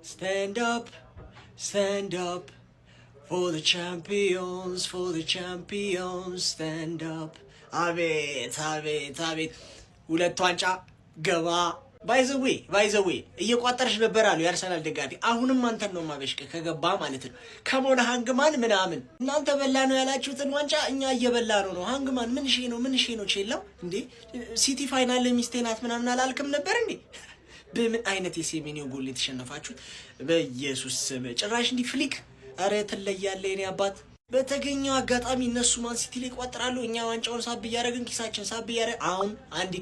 Stand up, stand up for the champions, stand up. አቤት አቤት አቤት ሁለት ዋንጫ ገባ። ባይዘዌ እየቋጠርሽ ነበር አሉ የአርሰናል ደጋፊ። አሁንም አንተን ነው ማበሽቀ ከገባ ማለት ነው። ከሞነ ሃንግማን ምናምን እናንተ በላ ነው ያላችሁትን ዋንጫ እኛ እየበላ ነው። ሃንግማን ምን ነው ቼላው እንዴ ሲቲ ፋይናል ሚስቴናት ምናምን አላልክም ነበር እንዴ? በምን አይነት የሴሜኒዮ ጎል የተሸነፋችሁት? በኢየሱስ ስም ጭራሽ እንዲ ፍሊክ አረ ትለያለህ የኔ አባት። በተገኘው አጋጣሚ እነሱ ማን ሲቲ ላይ ቋጥራሉ፣ እኛ ዋንጫውን ሳብ እያደረግን ኪሳችን ሳብ እያደረግን አሁን አንድ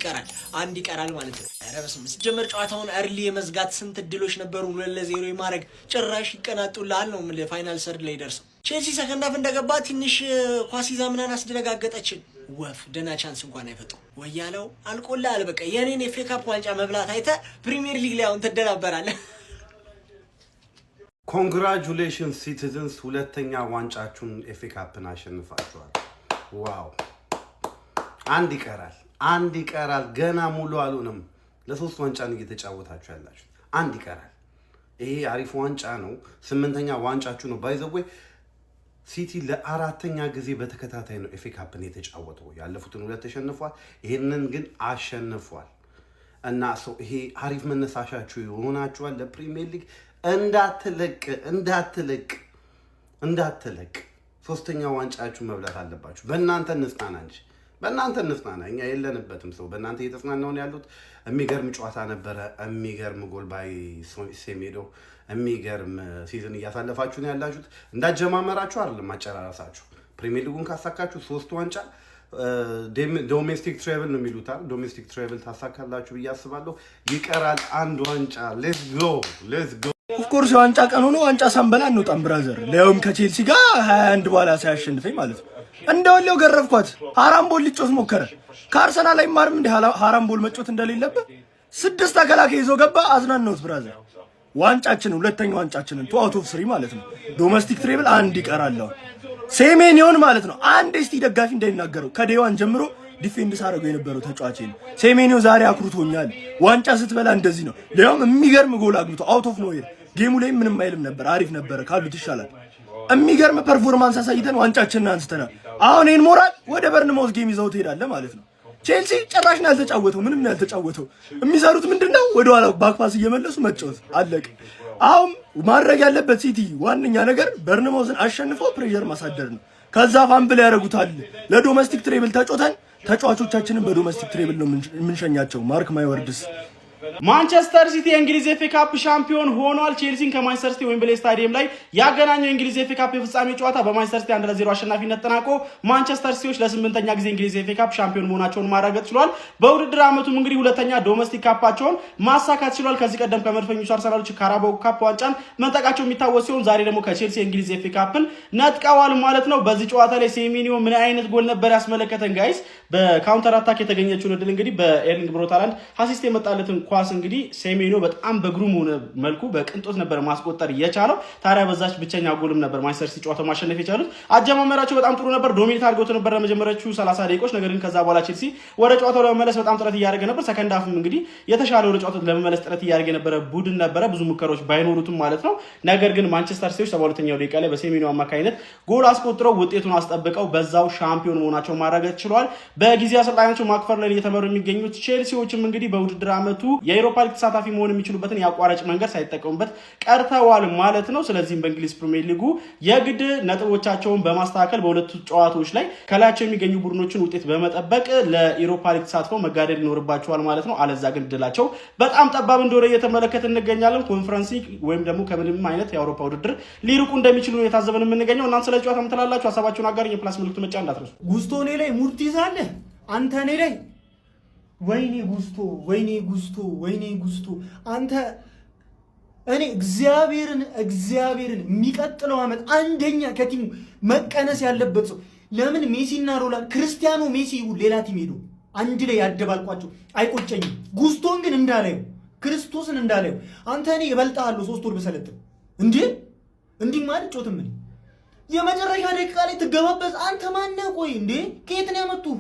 ይቀራል ማለት ነው። አረ በስመ አብ ሲጀመር ጨዋታውን እርሊ የመዝጋት ስንት እድሎች ነበሩ፣ 2-0 የማድረግ ጭራሽ ይቀናጡልሃል ነው ምን ፋይናል ሰርድ ላይ ደርሰው ቼልሲ ሰከንድ ሃፍ እንደገባ ትንሽ ኳስ ይዛ ምናምን አስደነጋገጠችን። ወፍ ደና ቻንስ እንኳን አይፈጡ ወያለው አልቆልሃል። በቃ የኔን ኤፍ ኤ ካፕ ዋንጫ መብላት አይተ ፕሪሚየር ሊግ ላይ አሁን ትደናበራለህ። ኮንግራቹሌሽንስ ሲቲዝንስ፣ ሁለተኛ ዋንጫችሁን ኤፍ ኤ ካፕን አሸንፋችኋል። ዋው! አንድ ይቀራል። ገና ሙሉ አሉንም ለሶስት ዋንጫ ነው እየተጫወታችሁ ያላችሁ። አንድ ይቀራል። ይሄ አሪፍ ዋንጫ ነው። 8ኛ ዋንጫችሁ ነው። ባይ ዘ ዌይ ሲቲ ለአራተኛ ጊዜ በተከታታይ ነው ኤፍ ኤ ካፕን የተጫወተው። ያለፉትን 2 ተሸንፏል፣ ይሄንን ግን አሸንፏል። እና ሰው ይሄ አሪፍ መነሳሻችሁ ይሆናችኋል ለፕሪሚየር ሊግ። እንዳትለቅ 3ኛ ዋንጫችሁ መብላት አለባችሁ። በእናንተ እንጽናና እንጂ እኛ የለንበትም። ሰው በእናንተ እየተጽናናውን ያሉት። የሚገርም ጨዋታ ነበረ። የሚገርም ጎል ባይ ሴሜዶ። የሚገርም ሲዝን እያሳለፋችሁ ነው ያላችሁት። እንዳጀማመራችሁ አይደለም አጨራረሳችሁ። ፕሪሚየር ሊጉን ካሳካችሁ 3 ዋንጫ ዶሜስቲክ ትሬብል ነው የሚሉታል። ዶሜስቲክ ትሬብል ታሳካላችሁ ብዬ አስባለሁ። ይቀራል 1 ዋንጫ። ሌትስ ጎ። ኦፍኮርስ ዋንጫ ቀን ሆኖ ዋንጫ ሳንበላ እንውጣም ብራዘር። ለያውም ከቼልሲ ጋር 21 በኋላ ሳያሸንፈኝ ማለት ነው። እንደወለው ገረፍኳት። ሃራምቦል ሊጮት ሞከረ። ከአርሰናል ላይ ማርም እንደ ሃራምቦል መጮት እንደሌለበት 6 ተከላካይ ይዞ ገባ። አዝናናውት ብራዘር። ዋንጫችን ሁለተኛ ዋንጫችንን 2 አውት ኦፍ 3 ማለት ነው። ዶሜስቲክ ትሬብል 1 ይቀራል። ሴሜኒዮን ማለት ነው። አንድ እስቲ ደጋፊ እንዳይናገረው ከዴዋን ጀምሮ ዲፌንድ ሳረገው የነበረው ተጫዋች ነው። ሴሜኒዮ ዛሬ አኩርቶኛል። ዋንጫ ስትበላ እንደዚህ ነው። ለያውም የሚገርም ጎል አግብቶ አውት ኦፍ ኖዌር። ጌሙ ላይ ምንም አይልም ነበር፣ አሪፍ ነበረ፣ ካሉት ይሻላል። የሚገርም ፐርፎርማንስ አሳይተን ዋንጫችንን አንስተናል። አሁን ይሄን ሞራል ወደ በርንማውዝ ጌም ይዘው ትሄዳለህ ማለት ነው። ቼልሲ ጭራሽ ነው ያልተጫወተው፣ ምንም ያልተጫወተው። የሚሰሩት ምንድነው? ወደ ኋላ ባክፓስ እየመለሱ መጫወት፣ አለቀ። አሁን ማድረግ ያለበት ሲቲ ዋነኛ ነገር በርንማውዝን አሸንፎ ፕሬሸር ማሳደር ነው። ከዛ ፋምብል ያደርጉታል። ለዶሜስቲክ ትሬብል ተጫውተን ተጫዋቾቻችንን በዶሜስቲክ ትሬብል ነው የምንሸኛቸው። ማርክ ማይ ወርድስ። ማንቸስተር ሲቲ የእንግሊዝ ኤፍ ኤ ካፕ ሻምፒዮን ሆኗል። ቼልሲን ከማንቸስተር ሲቲ ዌምብሌይ ስታዲየም ላይ ያገናኘው የእንግሊዝ ኤፍ ኤ ካፕ የፍጻሜ ጨዋታ በማንቸስተር ሲቲ 1-0 አሸናፊነት ተጠናቆ ማንቸስተር ሲቲዎች ለ8ኛ ጊዜ እንግሊዝ ኤፍ ኤ ካፕ ሻምፒዮን መሆናቸውን ማረጋገጥ ችሏል። በውድድር ዓመቱም እንግዲህ ሁለተኛ ዶሜስቲክ ካፓቸውን ማሳካት ችሏል። ከዚህ ቀደም ከመድፈኞቹ አርሰናሎች ካራባኦ ካፕ ዋንጫን መንጠቃቸው የሚታወስ ሲሆን ዛሬ ደግሞ ከቼልሲ የእንግሊዝ ኤፍ ኤ ካፕን ነጥቀዋል ማለት ነው። በዚህ ጨዋታ ላይ ሴሜኒዮ ምን አይነት ጎል ነበር ያስመለከተን ጋይስ? በካውንተር አታክ የተገኘችውን እድል እንግዲህ በኤርሊንግ ብሮት ሃላንድ አሲስት የመጣለትን ኳስ እንግዲህ ሴሜኒዮ በጣም በግሩም ሆነ መልኩ በቅንጦት ነበር ማስቆጠር የቻለው። ታዲያ በዛች ብቸኛ ጎልም ነበር ማንቸስተር ሲቲ ጨዋታው ማሸነፍ የቻሉት። አጀማመራቸው በጣም ጥሩ ነበር። ዶሚኔት አድርገውት ነበር ለመጀመሪያዎቹ 30 ደቂቃዎች። ነገር ግን ከዛ በኋላ ቼልሲ ወደ ጨዋታው ለመመለስ በጣም ጥረት እያደረገ ነበር። ሰከንድ ሃፍም እንግዲህ የተሻለ ወደ ጨዋታው ለመመለስ ጥረት እያደረገ የነበረ ቡድን ነበረ፣ ብዙ ሙከራዎች ባይኖሩትም ማለት ነው። ነገር ግን ማንቸስተር ሲቲዎች 72ኛው ደቂቃ ላይ በሴሜኒዮ አማካኝነት ጎል አስቆጥረው ውጤቱን አስጠብቀው በዛው ሻምፒዮን መሆናቸው ማረጋገጥ ችሏል። በጊዜ አሰልጣኛቸው ማክፈርላይን እየተመሩ የሚገኙት ቼልሲዎችም እንግዲህ በውድድር ዓመቱ የአውሮፓ ሊግ ተሳታፊ መሆን የሚችሉበትን የአቋራጭ መንገድ ሳይጠቀሙበት ቀርተዋል ማለት ነው። ስለዚህም በእንግሊዝ ፕሪሚየር ሊጉ የግድ ነጥቦቻቸውን በማስተካከል በሁለቱ ጨዋታዎች ላይ ከላያቸው የሚገኙ ቡድኖችን ውጤት በመጠበቅ ለአውሮፓ ሊግ ተሳትፎ መጋደል ይኖርባቸዋል ማለት ነው። አለዛ ግን ድላቸው በጣም ጠባብ እንደሆነ እየተመለከትን እንገኛለን። ኮንፈረንስ ሊግ ወይም ደግሞ ከምንም አይነት የአውሮፓ ውድድር ሊርቁ እንደሚችሉ ነው የታዘበን የምንገኘው። እናንተ ስለ ጨዋታ ምትላላችሁ? ሀሳባችሁን አጋሩኝ። የፕላስ ምልክቱ መጫ እንዳትረሱ። ጉስቶ እኔ ላይ ሙድ ትይዛለህ አንተ እኔ ላይ ወይኔ ጉስቶ አንተ እኔ እግዚአብሔርን የሚቀጥለው ዓመት አንደኛ ከቲሙ መቀነስ ያለበት ሰው ለምን ሜሲና ሮላንድ ክርስቲያኖ ሜሲ ይሁን ሌላ ቲም ሄዶ አንድ ላይ ያደባልቋቸው አይቆጨኝም። ጉስቶን ግን እንዳላየው ክርስቶስን እንዳላየው አንተ እኔ እበልጣለሁ 3 ወር በሰለጥን እንዲህ ማለት ጮትም እኔ የመጨረሻ ደቂቃ ላይ ትገባበት አንተ ማን ነህ? ቆይ እንዴ ከየት ነው ያመጡህ?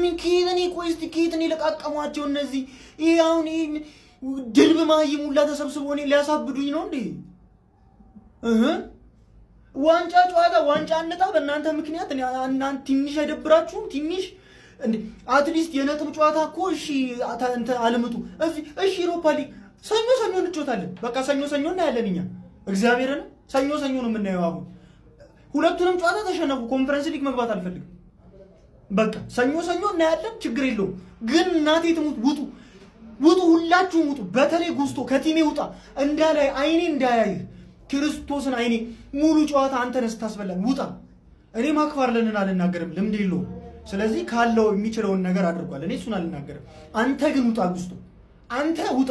ሚኪኒ ቆይስቲ ኬትን ይለቃቀሟቸው እነዚህ ይሄ ድልብ ማይሙላ ተሰብስቦ እኔ ሊያሳብዱኝ ነው እንዴ? ዋንጫ ጨዋታ ዋንጫ አንጣ በእናንተ ምክንያት እናንተ ትንሽ አይደብራችሁም? ትንሽ እንዴ አትሊስት የነጥብ ጨዋታ እኮ እሺ አንተ አልምጡ እሺ ዩሮፓ ሊግ ሰኞ እንጫወታለን። በቃ ሰኞ እናያለን እኛ እግዚአብሔርን ሰኞ ነው የምናየው። አሁን ሁለቱንም ጨዋታ ተሸነፉ። ኮንፈረንስ ሊግ መግባት አልፈልግም። በቃ ሰኞ እናያለን፣ ችግር የለውም። ግን እናቴ ትሙት ውጡ፣ ሁላችሁም ውጡ። በተለይ ጉስቶ ከቲሜ ውጣ እንዳላይ አይኔ እንዳያይ ክርስቶስን አይኔ ሙሉ ጨዋታ አንተ ነህ ስታስበላን ውጣ። እኔ ማክፋርለንን አልናገርም፣ ልምድ የለውም። ስለዚህ ካለው የሚችለውን ነገር አድርጓል። እኔ እሱን አልናገርም። አንተ ግን ውጣ ጉስቶ፣ አንተ ውጣ፣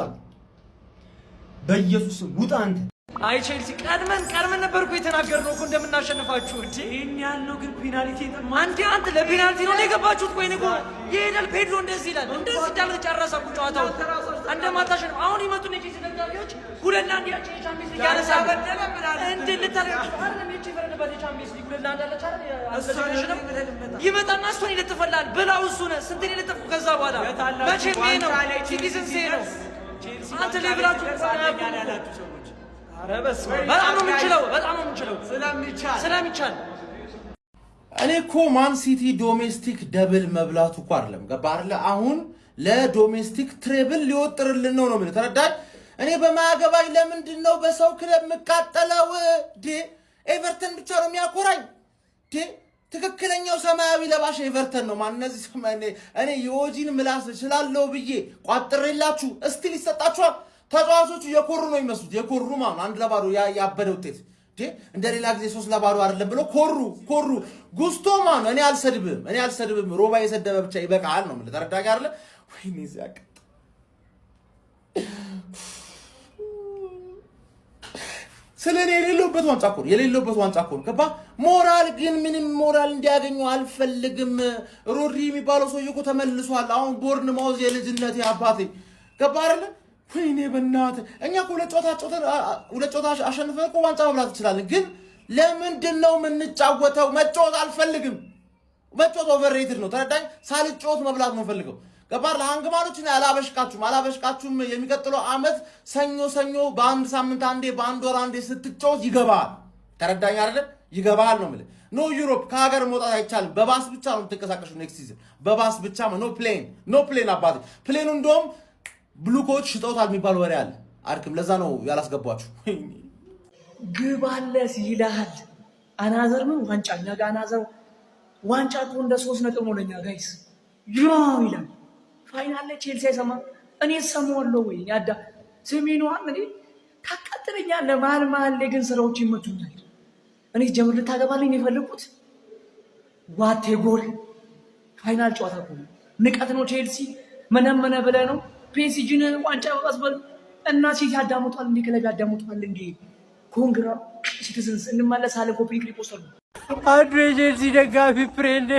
በኢየሱስ ውጣ አንተ። አይ ቼልሲ ቀድመን ነበርኩ የተናገርነው እኮ እንደምናሸንፋችሁ እንዴ። ይሄን ያለው ግን ፔናልቲ አንተ ለፔናልቲ ነው የገባችሁት? ቆይ ነው ይሄዳል ፔድሮ እንደዚህ ይላል። እንደዚህ እንዳለ ጨረሰኩ ጨዋታው እንደማታሸንፍ። አሁን ይመጡን የቼልሲ ደጋፊዎች ሁለት ለአንድ ቻምፒየንስ ሊግ ያነሳሉ እንዴ ልታረጋግጡ አይደለም? የቼልሲ የቻምፒየንስ ሊግ ሁለት ለአንድ ያለች አይደል? ይመጣና እሱን ይለጥፈላል ብላው እሱን ስንት ይለጥፉ። ከዛ በኋላ መቼም ይሄ ነው ሲቲዝን ሴ ነው አንተ ለብላችሁ ያላችሁ ሰዎች በጣም ነው የምንችለው ስለሚቻል እኔ እኮ ማን ሲቲ ዶሜስቲክ ደብል መብላቱ እኮ አይደለም ገባ አይደለ? አሁን ለዶሜስቲክ ትሬብል ሊወጥርልን ነው ማለት ተረዳኝ። እኔ በማያገባኝ ለምንድን ነው በሰው ክለብ መቃጠለው? ኤቨርተን ብቻ ነው የሚያኮራኝ። ትክክለኛው ሰማያዊ ለባሽ ኤቨርተን ነው። ማን እነዚህ እኔ የኦጂን ምላስ እችላለሁ ብዬ ቋጥሬላችሁ እስቲል ይሰጣችኋል። ተጫዋቾቹ የኮሩ ነው የሚመስሉት። የኮሩ ማለት አንድ ለባዶ ያበደ ውጤት እንደ ሌላ ጊዜ 3 ለባዶ አይደለም ብሎ ኮሩ ጉስቶ ማለት እኔ አልሰድብም ሮባ የሰደበ ብቻ ይበቃል ነው ማለት ተረዳጋ አይደለ? ወይኔ ዚያቅ ስለኔ የሌለበት ዋንጫ እኮ ነው ገባ። ሞራል ግን ምንም ሞራል እንዲያገኙ አልፈልግም። ሮድሪ የሚባለው ሰውዬ እኮ ተመልሷል። አሁን ቦርን ማውዝ የልጅነት አባቴ ገባ አይደለ? ወይኔ በእናትህ እኛ እኮ ሁለት ጨዋታ አሸንፈን እኮ ዋንጫ መብላት እንችላለን። ግን ለምንድን ነው የምንጫወተው? መጫወት አልፈልግም። መጫወት ኦቨርሬትድ ነው ተረዳኝ። ሳልጫወት መብላት ነው ፈልገው ገባር። ለአንግማኖችን አላበሽቃችሁም። የሚቀጥለው አመት ሰኞ በአንድ ሳምንት አንዴ በአንድ ወር አንዴ ስትጫወት ይገባል። ተረዳኝ አይደል? ይገባል ነው የምልህ። ኖ ዩሮፕ ከሀገር መውጣት አይቻልም። በባስ ብቻ ነው የምትንቀሳቀሹ ኔክስት ሲዝን በባስ ብቻ። ኖ ፕሌን አባቴ። ፕሌኑ እንደውም ብሉኮች ሽጠውታል የሚባል ወሬ አለ። አድክም ለዛ ነው ያላስገባችሁ። ግባለስ ይላል አናዘር ምን ዋንጫ እኛ ጋር አናዘር ዋንጫ እኮ እንደ 3 ነጥብ ነው ለኛ ጋይስ ይላል። ፋይናል ላይ ቼልሲ አይሰማ እኔ ሰማዋለሁ ወይ ያዳ ሰሜኑን እኔ ታቀጥለኛለህ። መሀል ላይ ግን ስራዎች ይመቱኛል። እኔ ጀምር ልታገባልኝ የፈለኩት ዋቴ ጎል ፋይናል ጨዋታ እኮ ንቀት ነው። ቼልሲ መነመነ ብለህ ነው ፔሲጂን ዋንጫ ማስበል እና ሲቲ ያዳሙታል እንዴ? ክለብ ያዳሙታል እንዴ? ኮንግራ ሲቲዝንስ እንመለሳለን። ኮፒ ሪፖስተር አንዱ የቼልሲ ደጋፊ ፍሬንድ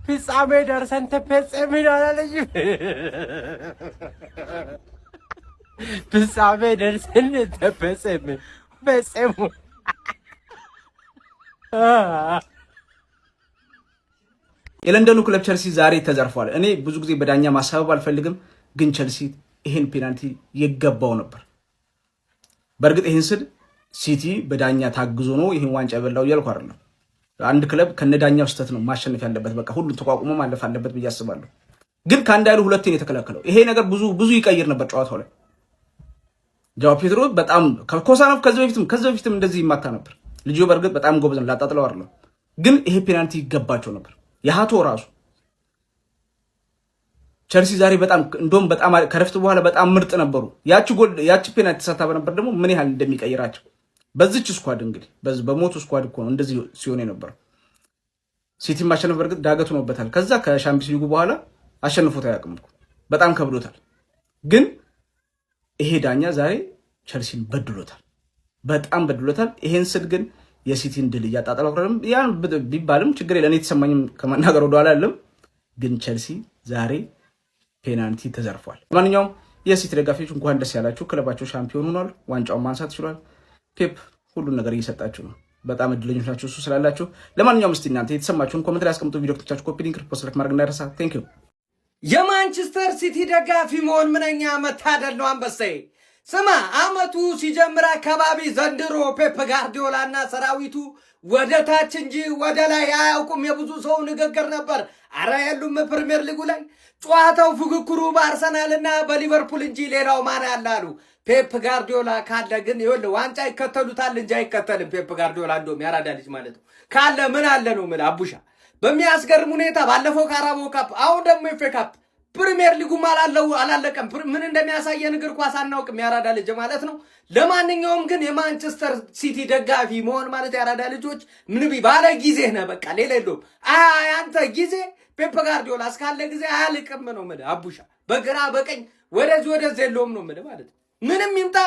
ፍጻሜ ደርሰን ተፈጸምን አላለኝ? ፍጻሜ ደርሰን ተፈጸምን ፈጸሙ። የለንደኑ ክለብ ቸልሲ ዛሬ ተዘርፏል። እኔ ብዙ ጊዜ በዳኛ ማሳበብ አልፈልግም፣ ግን ቸልሲ ይሄን ፔናልቲ ይገባው ነበር። በእርግጥ ይሄን ስል ሲቲ በዳኛ ታግዞ ነው ይሄን ዋንጫ የበላው እያልኩ አይደለም። አንድ ክለብ ከነዳኛው ስህተት ነው ማሸነፍ ያለበት። በቃ ሁሉ ተቋቁሞ ማለፍ አለበት ብዬ አስባለሁ። ግን ከአንድ ያሉ ሁለቴ ነው የተከላከለው። ይሄ ነገር ብዙ ይቀይር ነበር ጨዋታው ላይ። ጃው ፔድሮ በጣም ኮሳኖቭ ከዚህ በፊትም እንደዚህ ይማታ ነበር። ልጁ በእርግጥ በጣም ጎበዝ ነው፣ ላጣጥለው አይደለም። ግን ይሄ ፔናልቲ ይገባቸው ነበር። የሃቶ ራሱ ቸልሲ ዛሬ እንደውም በጣም ከረፍት በኋላ በጣም ምርጥ ነበሩ። ያቺ ፔናልቲ ተሳታ በነበር ደግሞ ምን ያህል እንደሚቀይራቸው በዚች ስኳድ እንግዲህ በሞቱ ስኳድ እኮ ነው እንደዚህ ሲሆን የነበረው። ሲቲ ማሸነፍ በርግጥ ዳገቱ ሆኖበታል። ከዛ ከሻምፒዮንስ ሊጉ በኋላ አሸንፎት አያውቅም እኮ በጣም ከብዶታል። ግን ይሄ ዳኛ ዛሬ ቸልሲን በድሎታል፣ በጣም በድሎታል። ይሄን ስል ግን የሲቲን ድል እያጣጣለው አቅረም ያን ቢባልም ችግር የለም። እኔ የተሰማኝም ከመናገር ወደኋላ አይደለም። ግን ቸልሲ ዛሬ ፔናልቲ ተዘርፏል። ለማንኛውም የሲቲ ደጋፊዎች እንኳን ደስ ያላችሁ፣ ክለባቸው ሻምፒዮን ሆኗል፣ ዋንጫውን ማንሳት ችሏል። ፔፕ ሁሉን ነገር እየሰጣችሁ ነው። በጣም እድለኞች ናችሁ እሱ ስላላችሁ። ለማንኛውም እስቲ እናንተ የተሰማችሁን ኮሜንት ላይ አስቀምጡ። ቪዲዮ ክታችሁ ኮፒ ሊንክ ፖስት ማድረግ እንዳይረሳ። ቴንክ ዩ የማንቸስተር ሲቲ ደጋፊ መሆን ምንኛ መታደል ነው አንበሳዬ። ስማ አመቱ ሲጀምር አካባቢ ዘንድሮ ፔፕ ጋርዲዮላና ሰራዊቱ ወደ ታች እንጂ ወደ ላይ አያውቁም የብዙ ሰው ንግግር ነበር። አረ የሉም ፕሪሚየር ሊጉ ላይ ጨዋታው ፉክክሩ በአርሰናልና በሊቨርፑል እንጂ ሌላው ማን ያላሉ። ፔፕ ጋርዲዮላ ካለ ግን ይኸውልህ ዋንጫ ይከተሉታል እንጂ አይከተልም። ፔፕ ጋርዲዮላ እንደውም ያራዳ ልጅ ማለት ነው። ካለ ምን አለ ነው ምን አቡሻ በሚያስገርም ሁኔታ ባለፈው ካራባኦ ካፕ አሁን ደግሞ ኤፍ ኤ ካፕ ፕሪሚየር ሊጉ አላለቀም። ምን እንደሚያሳየን እግር ኳስ አናውቅም ያራዳ ልጅ ማለት ነው። ለማንኛውም ግን የማንቸስተር ሲቲ ደጋፊ መሆን ማለት ያራዳ ልጆች ምን ባለ ጊዜ ነው በቃ ሌላ የለውም። አንተ ጊዜ ፔፕ ጋርዲዮላ እስካለ ጊዜ አያልቅም ነው ምን አቡሻ በግራ በቀኝ ወደዚህ የለውም ነው ምን ማለት ምንም ይምጣ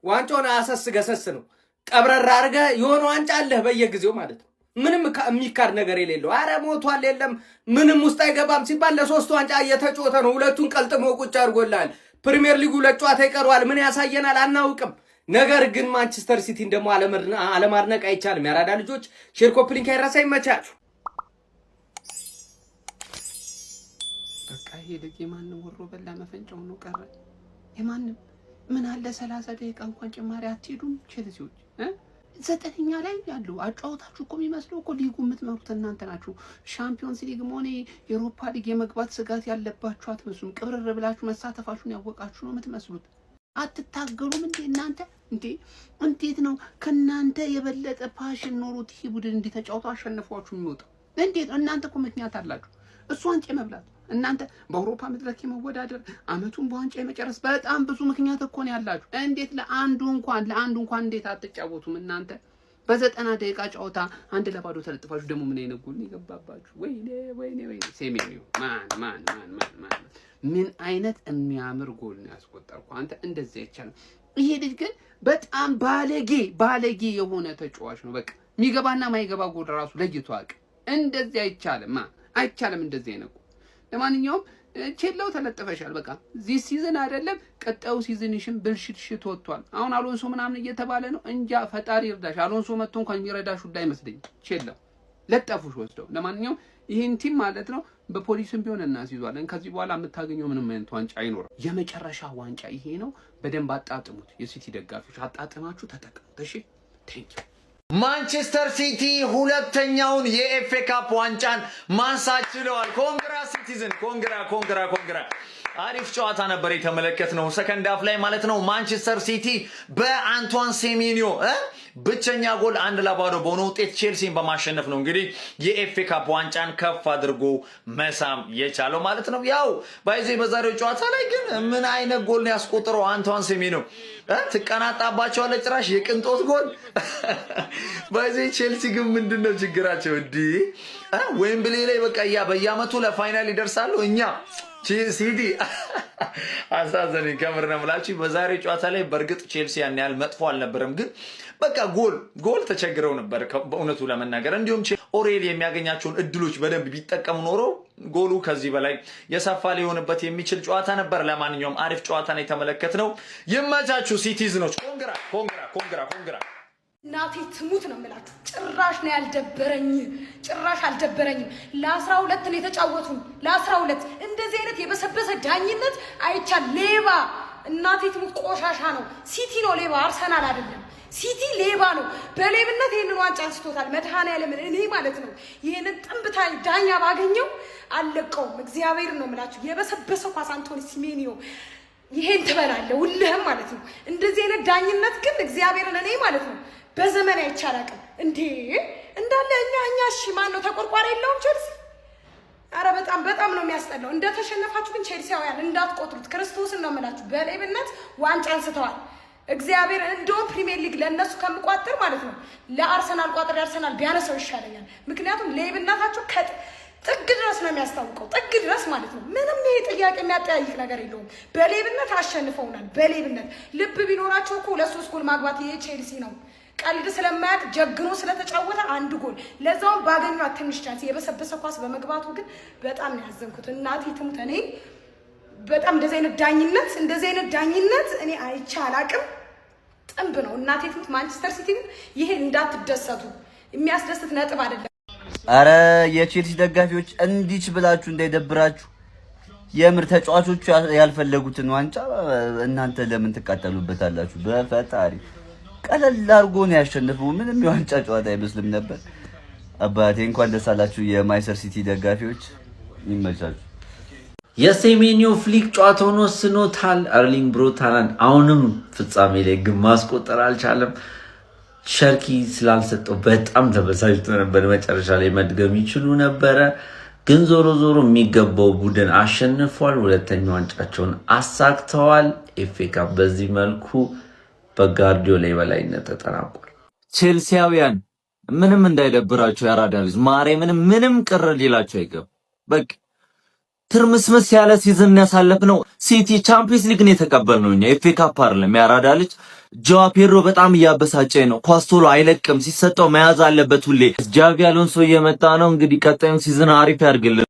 ዋንጫውን አሰስ ገሰስ ነው ቀብረራ አድርገህ የሆነ ዋንጫ አለህ በየጊዜው ማለት ነው። ምንም የሚካድ ነገር የሌለው አረ ሞቷል የለም ምንም ውስጥ አይገባም ሲባል ለሶስት ዋንጫ እየተጮተ ነው። ሁለቱን ቀልጥሞ ቁጭ አድርጎላል። ፕሪሚየር ሊጉ ለጨዋታ ይቀርዋል። ምን ያሳየናል አናውቅም። ነገር ግን ማንቸስተር ሲቲን ደግሞ አለማድነቅ አይቻልም። ያራዳ ልጆች ሼር ኮፕሊንክ አይረሳ ይመቻል። በቃ ይሄ ልጅ የማንም ወሮ በላ መፈንጫው ነው ቀረ። የማንም ምን አለ 30 ደቂቃ እንኳን ጭማሪ አትሄዱም ቼልሲዎች ዘጠነኛ ላይ ያሉ አጫውታችሁ እኮ የሚመስለው እኮ ሊጉ የምትመሩት እናንተ ናችሁ። ሻምፒዮንስ ሊግ ሆነ የአውሮፓ ሊግ የመግባት ስጋት ያለባችሁ አትመስሉም። ቅብርር ብላችሁ መሳተፋችሁን ያወቃችሁ ነው የምትመስሉት። አትታገሉም እንዴ እናንተ? እንዴት ነው ከናንተ የበለጠ ፓሽን ኖሮት ይሄ ቡድን እንዲተጫውቱ አሸንፏችሁ የሚወጣው? እንዴት እናንተ እኮ ምክንያት አላችሁ። እሱ ዋንጫ መብላት እናንተ በአውሮፓ መድረክ የመወዳደር አመቱን በዋንጫ የመጨረስ በጣም ብዙ ምክንያት እኮ ነው ያላችሁ። እንዴት ለአንዱ እንኳን እንዴት አትጫወቱም እናንተ? በ90 ደቂቃ ጨዋታ 1-0 ተለጥፋችሁ ደግሞ ምን አይነት ጎል ይገባባችሁ? ወይኔ ሴሜኒዮ ማን ምን አይነት የሚያምር ጎል ነው ያስቆጠርኩ አንተ። እንደዚህ አይቻልም። ይሄ ልጅ ግን በጣም ባለጌ የሆነ ተጫዋች ነው። በቃ የሚገባና ማይገባ ጎል ራሱ ለይቶ አቅ እንደዚህ አይቻልም እንደዚህ አይነት። ለማንኛውም ቼላው ተለጥፈሻል። በቃ ዚህ ሲዝን አይደለም ቀጣዩ ሲዝንሽን ብልሽት ወጥቷል። አሁን አሎንሶ ምናምን እየተባለ ነው። እንጃ ፈጣሪ ይርዳሽ። አሎንሶ መጥቶ እንኳን የሚረዳሽ ሁላ አይመስለኝ። ቼላው ለጠፉሽ ወስደው። ለማንኛውም ይሄን ቲም ማለት ነው በፖሊስም ቢሆን እናስይዟለን። ከዚህ በኋላ የምታገኘው ምንም አይነት ዋንጫ አይኖርም። የመጨረሻ ዋንጫ ይሄ ነው። በደንብ አጣጥሙት። የሲቲ ደጋፊዎች አጣጥማችሁ ተጠቅሙት። እሺ ቴንክ ዩ። ማንቸስተር ሲቲ ሁለተኛውን የኤፍኤ ካፕ ዋንጫን ማንሳት ችለዋል። ኮንግራ ሲቲዝን፣ ኮንግራ። አሪፍ ጨዋታ ነበር የተመለከትነው ሰከንድ ሃፍ ላይ ማለት ነው። ማንቸስተር ሲቲ በአንቷን ሴሜኒዮ ብቸኛ ጎል 1-0 በሆነ ውጤት ቼልሲን በማሸነፍ ነው እንግዲህ የኤፍኤ ካፕ ዋንጫን ከፍ አድርጎ መሳም የቻለው ማለት ነው። ያው በዛሬው ጨዋታ ላይ ግን ምን አይነት ጎል ነው ያስቆጠረው አንቷን ሴሜኒዮ? ትቀናጣባቸዋለች ጭራሽ የቅንጦት ጎል። ቼልሲ ግን ምንድነው ችግራቸው? ዌምብሌ ላይ በቃ በየአመቱ ለፋይናል ይደርሳሉ። እኛ ሲቲ አሳዘነኝ ከምር ነው የምላችሁ። በዛሬው ጨዋታ ላይ በእርግጥ ቼልሲ ያን ያህል መጥፎ አልነበረም፣ ግን በቃ ጎል ተቸግረው ነበር በእውነቱ ለመናገር። እንዲሁም ኦሬል የሚያገኛቸውን እድሎች በደንብ ቢጠቀሙ ኖሮ ጎሉ ከዚህ በላይ የሰፋ ሊሆንበት የሚችል ጨዋታ ነበር። ለማንኛውም አሪፍ ጨዋታ ነው የተመለከትነው። ይመቻችሁ ሲቲዝኖች። ኮንግራ። እናቴ ትሙት ነው የምላችሁ። ጭራሽ ነው ያልደበረኝ፣ ጭራሽ አልደበረኝም። ለ12 ነው የተጫወቱን፣ ለ12 እንደዚህ አይነት የበሰበሰ ዳኝነት አይቻል። ሌባ እናቴ ትሙት ቆሻሻ ነው። ሲቲ ነው ሌባ፣ አርሰናል አይደለም። ሲቲ ሌባ ነው። በሌብነት ይሄንን ዋንጫ አንስቶታል። መድኃኒዓለምን እኔ ማለት ነው ይሄንን ጥንብታ ዳኛ ባገኘው አለቀውም። እግዚአብሔር ነው የምላችሁ። የበሰበሰ ኳስ አንቶኒ ሲሜኒዮ ይሄን ትበላለህ ሁልህም ማለት ነው። እንደዚህ አይነት ዳኝነት ግን እግዚአብሔርን እኔ ማለት ነው በዘመን አይቻላቅም እንዴ እንዳለ እኛ እሺ ማን ነው ተቆርቋሪ የለውም ቼልሲ። አረ በጣም ነው የሚያስጠላው። እንደተሸነፋችሁ ግን ቼልሲያውያን እንዳትቆጥሩት። ክርስቶስን ነው የምላችሁ። በሌብነት ዋንጫ አንስተዋል። እግዚአብሔር እንደውም ፕሪሚየር ሊግ ለነሱ ከምቋጥር ማለት ነው ለአርሰናል ቋጥር አርሰናል ቢያነሰው ይሻለኛል። ምክንያቱም ሌብነታቸው ጥግ ድረስ ነው የሚያስታውቀው፣ ጥግ ድረስ ማለት ነው። ምንም ይሄ ጥያቄ የሚያጠያይቅ ነገር የለውም። በሌብነት አሸንፈውናል። በሌብነት ልብ ቢኖራቸው እኮ 2-3 ጎል ማግባት ይሄ ቼልሲ ነው። ቀልድ ስለማያውቅ ጀግኖ ስለተጫወተ 1 ጎል ለዛውም ባገኘው ትንሽ ቻንስ የበሰበሰ ኳስ በመግባቱ ግን በጣም ነው ያዘንኩት። እናቴ ትሙት እኔ በጣም እንደዚህ አይነት ዳኝነት እኔ አይቼ አላቅም። ጥንብ ነው እናቴ ትሙት። ማንቸስተር ሲቲ ይሄ እንዳትደሰቱ፣ የሚያስደስት ነጥብ አይደለም። አረ የቼልሲ ደጋፊዎች እንዲች ብላችሁ እንዳይደብራችሁ የምር ተጫዋቾቹ ያልፈለጉትን ዋንጫ እናንተ ለምን ትቃጠሉበታላችሁ? በፈጣሪ ቀለል አድርጎ ነው ያሸነፈው። ምንም የዋንጫ ጨዋታ አይመስልም ነበር። አባቴ እንኳን ደስ አላችሁ የማንቸስተር ሲቲ ደጋፊዎች፣ ይመቻችሁ። የሴሜኒዮ ፍሊክ ጨዋታውን ወስኖታል። አርሊንግ ብሮት ሃላንድ አሁንም ፍጻሜ ላይ ግን ማስቆጠር አልቻለም። ሸርኪ ስላልሰጠው በጣም ተበሳጭቶ ነበር። መጨረሻ ላይ መድገም ይችሉ ነበረ፣ ግን ዞሮ ዞሮ የሚገባው ቡድን አሸንፏል። ሁለተኛ ዋንጫቸውን አሳክተዋል። ኤፍኤ ካፕ በዚህ መልኩ በጋርዲዮላ የበላይነት ተጠናቋል። ቼልሲያውያን ምንም እንዳይደብራቸው ያራዳ ልጅ ምንም ቅር ሊላቸው አይገባም። በቃ ትርምስምስ ያለ ሲዝን ያሳለፍነው ሲቲ ቻምፒየንስ ሊግን የተቀበልነው እኛ ኤፍኤ ካፕ አይደለም። ያራዳ ልጅ ጆዋ ፔድሮ በጣም እያበሳጨኝ ነው። ኳስ ቶሎ አይለቅም፣ ሲሰጠው መያዝ አለበት ሁሌ። ጃቪ አሎንሶ እየመጣ ነው። እንግዲህ ቀጣዩን ሲዝን አሪፍ ያድርግልን።